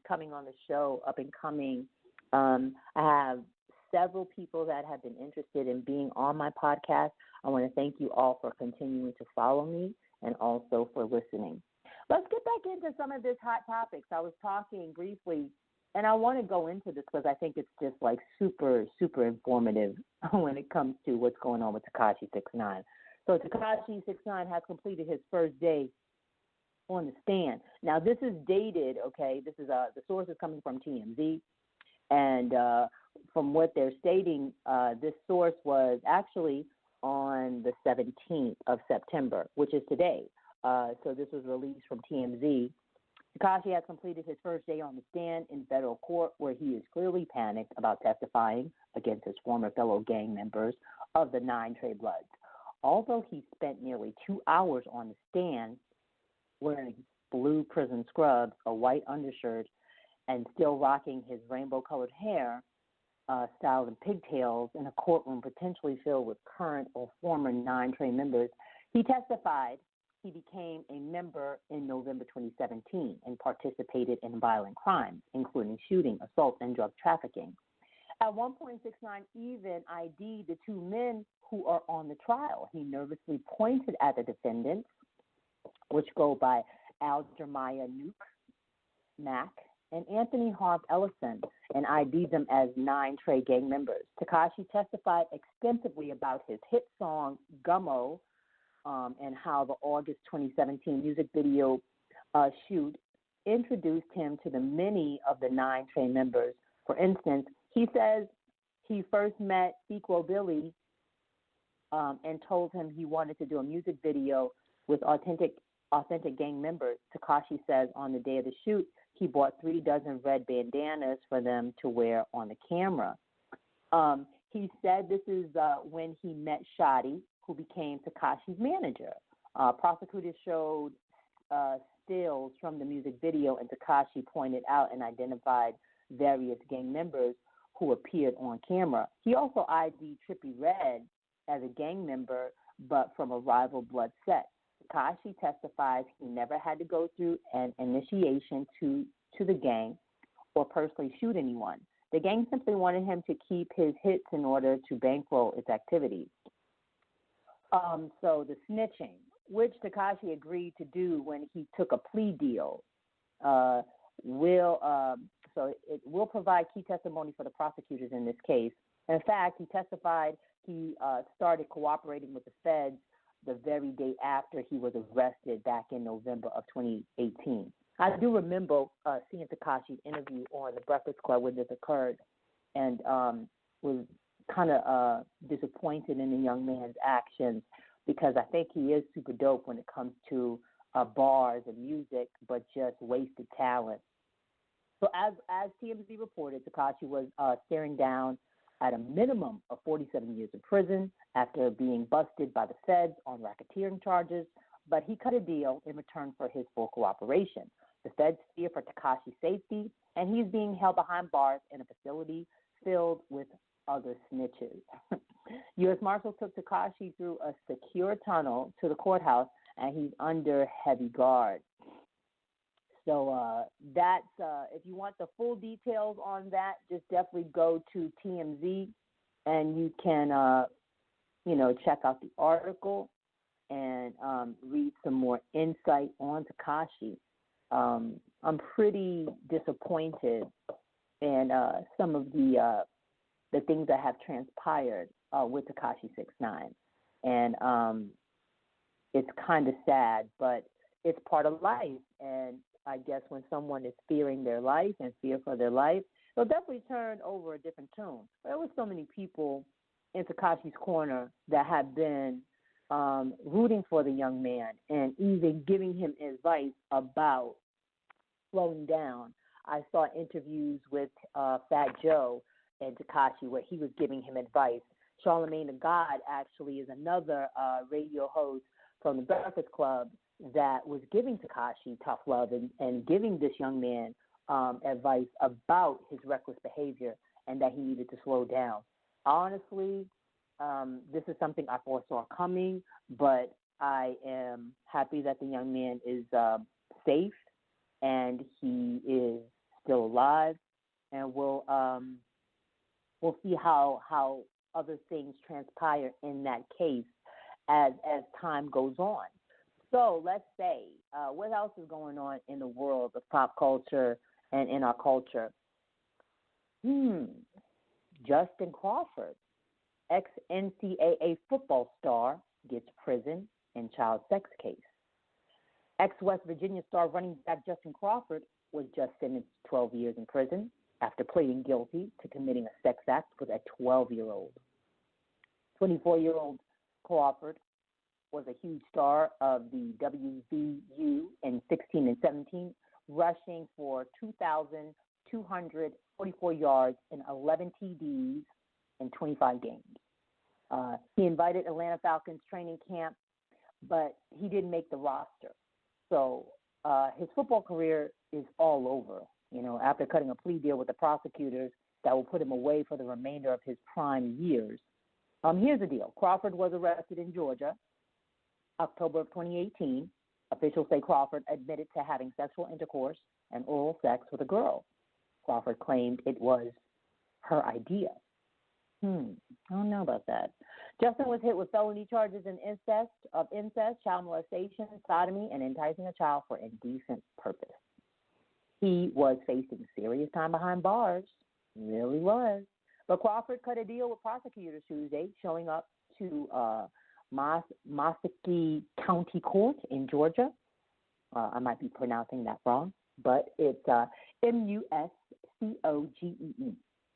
coming on the show, up and coming. I have several people that have been interested in being on my podcast. I want to thank you all for continuing to follow me and also for listening. Let's get back into some of this hot topics. I was talking briefly, and I want to go into this because I think it's just like super, super informative when it comes to what's going on with Tekashi 6ix9ine. So Tekashi 6ix9ine has completed his first day on the stand. Now, this is dated, okay? This is the source is coming from TMZ, and from what they're stating, this source was actually on the 17th of September, which is today. So this was released from TMZ. Tekashi has completed his first day on the stand in federal court, where he is clearly panicked about testifying against his former fellow gang members of the 9 Trey Bloods. Although he spent nearly 2 hours on the stand wearing blue prison scrubs, a white undershirt, and still rocking his rainbow-colored hair, styled in pigtails, in a courtroom potentially filled with current or former 9 Trey members, he testified he became a member in November 2017 and participated in violent crimes, including shooting, assault, and drug trafficking. At one point, 6ix9ine even ID'd the 2 men who are on the trial. He nervously pointed at the defendants, which go by Al Jeremiah Nuke, Mac, and Anthony Harv Ellison, and ID'd them as 9 Trey gang members. Tekashi testified extensively about his hit song, Gummo, and how the August 2017 music video shoot introduced him to the many of the 9 Trey members. For instance, he says he first met Equal Billy and told him he wanted to do a music video with authentic gang members. Tekashi says on the day of the shoot, he bought 3 dozen red bandanas for them to wear on the camera. He said this is when he met Shotty, who became Tekashi's manager. Prosecutors showed stills from the music video, and Tekashi pointed out and identified various gang members who appeared on camera. He also ID'd Trippie Redd as a gang member, but from a rival blood set. Tekashi testifies he never had to go through an initiation to the gang or personally shoot anyone. The gang simply wanted him to keep his hits in order to bankroll its activities. So the snitching, which Tekashi agreed to do when he took a plea deal, it will provide key testimony for the prosecutors in this case. In fact, he testified he started cooperating with the feds the very day after he was arrested back in November of 2018. I do remember seeing Tekashi's interview on The Breakfast Club when this occurred, and was kind of disappointed in the young man's actions, because I think he is super dope when it comes to bars and music, but just wasted talent. So as TMZ reported, Tekashi was staring down at a minimum of 47 years in prison after being busted by the feds on racketeering charges, but he cut a deal in return for his full cooperation. The feds fear for Tekashi's safety, and he's being held behind bars in a facility filled with other snitches. U.S. Marshals took Tekashi through a secure tunnel to the courthouse, and he's under heavy guard. So that's if you want the full details on that, just definitely go to TMZ, and you can check out the article and read some more insight on Tekashi. I'm pretty disappointed in some of the things that have transpired with Tekashi 6ix9ine, and it's kind of sad, but it's part of life. And I guess when someone is fearing their life and fear for their life, they'll definitely turn over a different tune. There were so many people in Tekashi's corner that have been rooting for the young man and even giving him advice about slowing down. I saw interviews with Fat Joe and Tekashi where he was giving him advice. Charlamagne the God actually is another radio host from the Breakfast Club that was giving Tekashi tough love and giving this young man advice about his reckless behavior and that he needed to slow down. Honestly, this is something I foresaw coming, but I am happy that the young man is safe and he is still live, and we'll see how other things transpire in that case as time goes on. So let's say, what else is going on in the world of pop culture and in our culture? Justin Crawford, ex-NCAA football star, gets prison in child sex case. Ex-West Virginia star running back Justin Crawford was just sentenced to 12 years in prison after pleading guilty to committing a sex act with a 12-year-old. 24-year-old Crawford was a huge star of the WVU in 16 and 17, rushing for 2,244 yards and 11 TDs in 25 games. He invited Atlanta Falcons training camp, but he didn't make the roster. So his football career is all over, after cutting a plea deal with the prosecutors that will put him away for the remainder of his prime years. Here's the deal. Crawford was arrested in Georgia, October of 2018. Officials say Crawford admitted to having sexual intercourse and oral sex with a girl. Crawford claimed it was her idea. I don't know about that. Justin was hit with felony charges in incest, child molestation, sodomy, and enticing a child for indecent purpose. He was facing serious time behind bars. Really was. But Crawford cut a deal with prosecutors Tuesday, showing up to Muscogee County Court in Georgia. I might be pronouncing that wrong, but it's Muscogee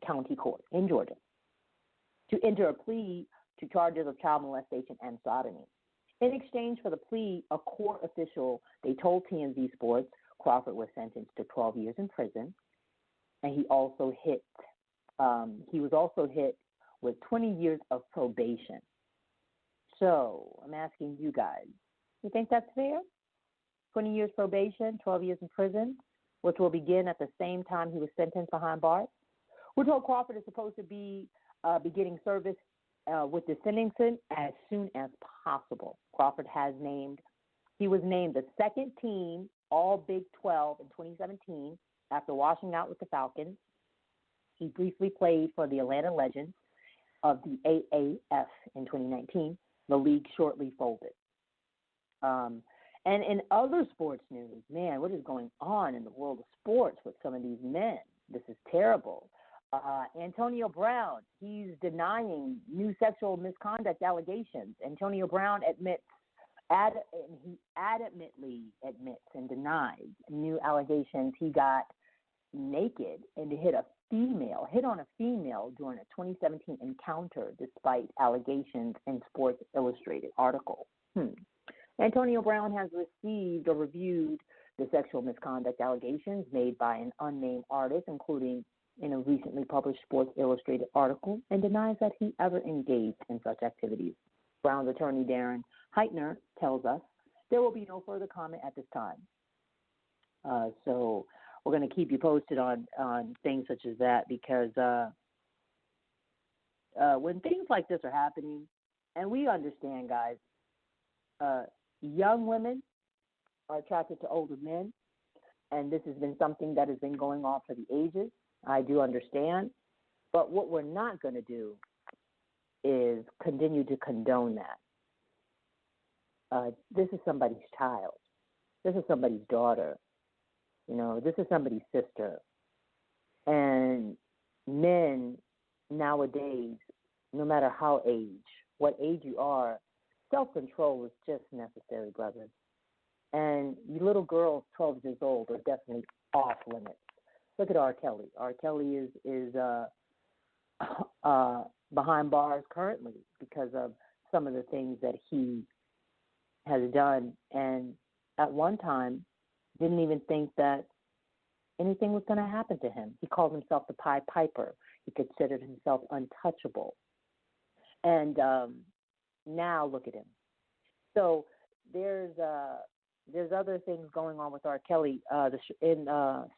County Court in Georgia, to enter a plea to charges of child molestation and sodomy. In exchange for the plea, a court official, they told TMZ Sports, Crawford was sentenced to 12 years in prison, and he was also hit with 20 years of probation. So I'm asking you guys, you think that's fair? 20 years probation, 12 years in prison, which will begin at the same time he was sentenced behind bars? We're told Crawford is supposed to be beginning service with the sentencing as soon as possible. Crawford he was named the second team All Big 12 in 2017 after washing out with the Falcons. He briefly played for the Atlanta Legends of the AAF in 2019. The league shortly folded. And in other sports news, man, what is going on in the world of sports with some of these men? This is terrible. Antonio Brown, he's denying new sexual misconduct allegations. Antonio Brown he adamantly admits and denies new allegations. He got naked and hit on a female during a 2017 encounter, despite allegations in Sports Illustrated article. Antonio Brown has received or reviewed the sexual misconduct allegations made by an unnamed artist, including in a recently published Sports Illustrated article, and denies that he ever engaged in such activities. Brown's attorney, Darren Heitner, tells us there will be no further comment at this time. So we're going to keep you posted on things such as that, because when things like this are happening, and we understand, guys, young women are attracted to older men, and this has been something that has been going on for the ages. I do understand. But what we're not going to do is continue to condone that. This is somebody's child. This is somebody's daughter. This is somebody's sister. And men nowadays, no matter what age you are, self-control is just necessary, brothers. And you little girls 12 years old are definitely off limits. Look at R. Kelly. R. Kelly is behind bars currently because of some of the things that he has done, and at one time didn't even think that anything was going to happen to him. He called himself the Pied Piper. He considered himself untouchable. And now look at him. So there's other things going on with R. Kelly.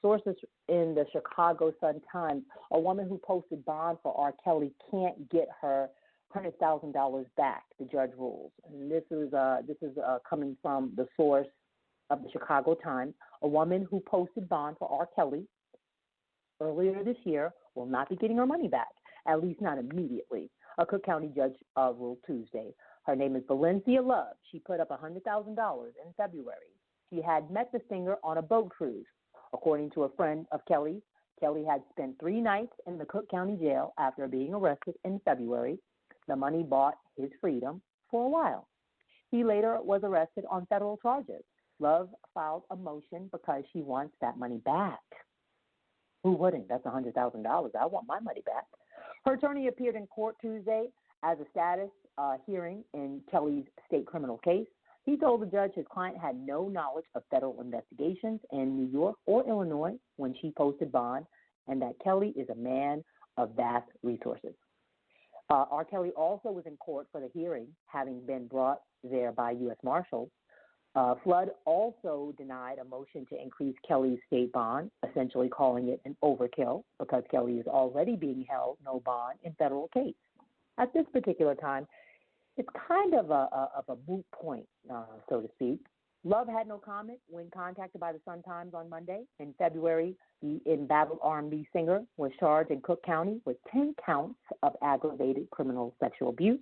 Sources in the Chicago Sun-Times, a woman who posted bond for R. Kelly can't get her $100,000 back, the judge rules. And this is coming from the source of the Chicago Times. A woman who posted bond for R. Kelly earlier this year will not be getting her money back, at least not immediately, a Cook County judge ruled Tuesday. Her name is Valencia Love. She put up $100,000 in February. She had met the singer on a boat cruise. According to a friend of Kelly, Kelly had spent 3 nights in the Cook County jail after being arrested in February. The money bought his freedom for a while. He later was arrested on federal charges. Love filed a motion because she wants that money back. Who wouldn't? That's $100,000. I want my money back. Her attorney appeared in court Tuesday as a status hearing in Kelly's state criminal case. He told the judge his client had no knowledge of federal investigations in New York or Illinois when she posted bond, and that Kelly is a man of vast resources. R. Kelly also was in court for the hearing, having been brought there by U.S. Marshals. Flood also denied a motion to increase Kelly's state bond, essentially calling it an overkill because Kelly is already being held no bond in federal case. At this particular time, it's kind of a moot point, so to speak. Love had no comment when contacted by the Sun-Times on Monday. In February, the embattled R&B singer was charged in Cook County with 10 counts of aggravated criminal sexual abuse,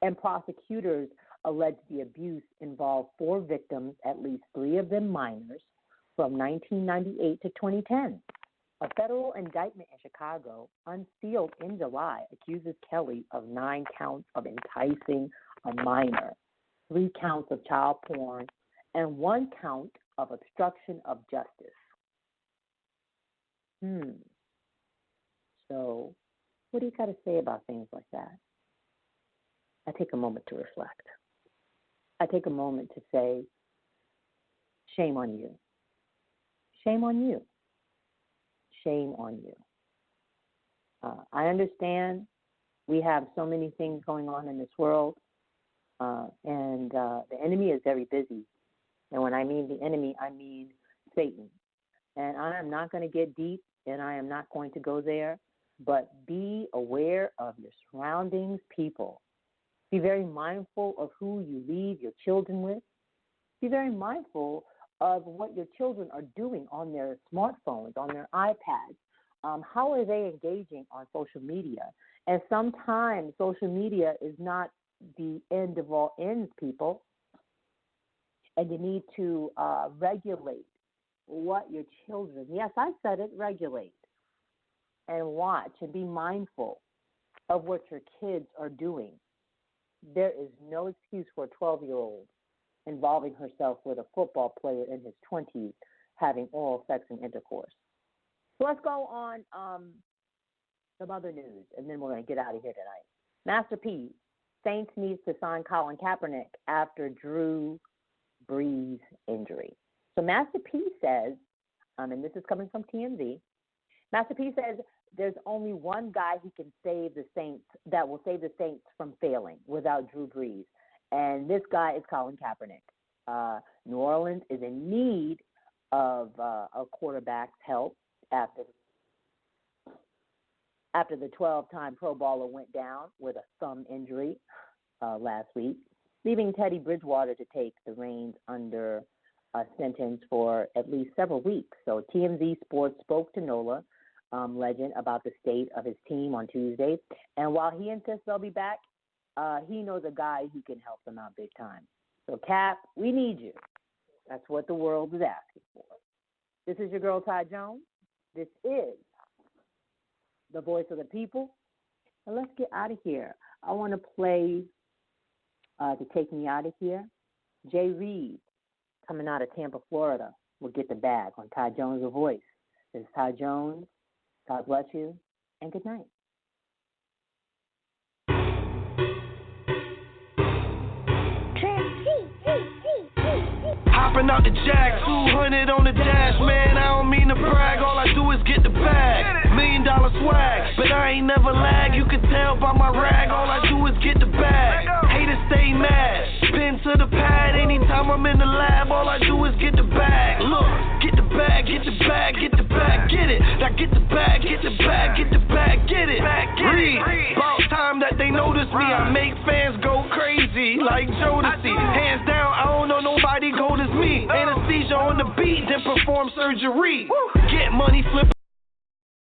and prosecutors alleged the abuse involved 4 victims, at least 3 of them minors, from 1998 to 2010. A federal indictment in Chicago, unsealed in July, accuses Kelly of 9 counts of enticing a minor, 3 counts of child porn, and 1 count of obstruction of justice. So, what do you got to say about things like that? I take a moment to reflect. I take a moment to say, shame on you. Shame on you. Shame on you. I understand we have so many things going on in this world, and the enemy is very busy. And when I mean the enemy, I mean Satan. And I am not going to get deep, and I am not going to go there, but be aware of your surroundings, people. Be very mindful of who you leave your children with. Be very mindful of what your children are doing on their smartphones, on their iPads. How are they engaging on social media? And sometimes social media is not the end of all ends, people. And you need to regulate what your children, yes, I said it, regulate and watch and be mindful of what your kids are doing. There is no excuse for a 12-year-old involving herself with a football player in his 20s having oral sex and intercourse. So let's go on some other news, and then we're going to get out of here tonight. Master P, Saints needs to sign Colin Kaepernick after Drew Brees' injury. So Master P says, and this is coming from TMZ, Master P says there's only one guy who can save the Saints, that will save the Saints from failing without Drew Brees. And this guy is Colin Kaepernick. New Orleans is in need of a quarterback's help after the 12-time Pro Bowler went down with a thumb injury last week, leaving Teddy Bridgewater to take the reins under a sentence for at least several weeks. So TMZ Sports spoke to Nola, legend, about the state of his team on Tuesday. And while he insists they'll be back, he knows a guy who can help them out big time. So, Cap, we need you. That's what the world is asking for. This is your girl, Ty Jones. This is the voice of the people. And let's get out of here. I want to play, to take me out of here, Jay Reed, coming out of Tampa, Florida, will get the bag on Ty Jones' The Voice. This is Ty Jones. God bless you, and good night. Hopping out the jack, 200 on the dash, man, I don't mean to brag, all I do is get the bag, $1 million swag, but I ain't never lag, you can tell by my rag, all I do is get the bag, haters stay mad, pen to the pad, anytime I'm in the lab, all I do is get the bag, look, get the bag, get the bag, get the bag, get it, now get the bag, get the bag, get the bag, get it, read, about time that they notice me, I make fans go crazy, like Jodeci, hands down, I don't know nobody cold as me. Anesthesia on the beat, then perform surgery. Get money, flip.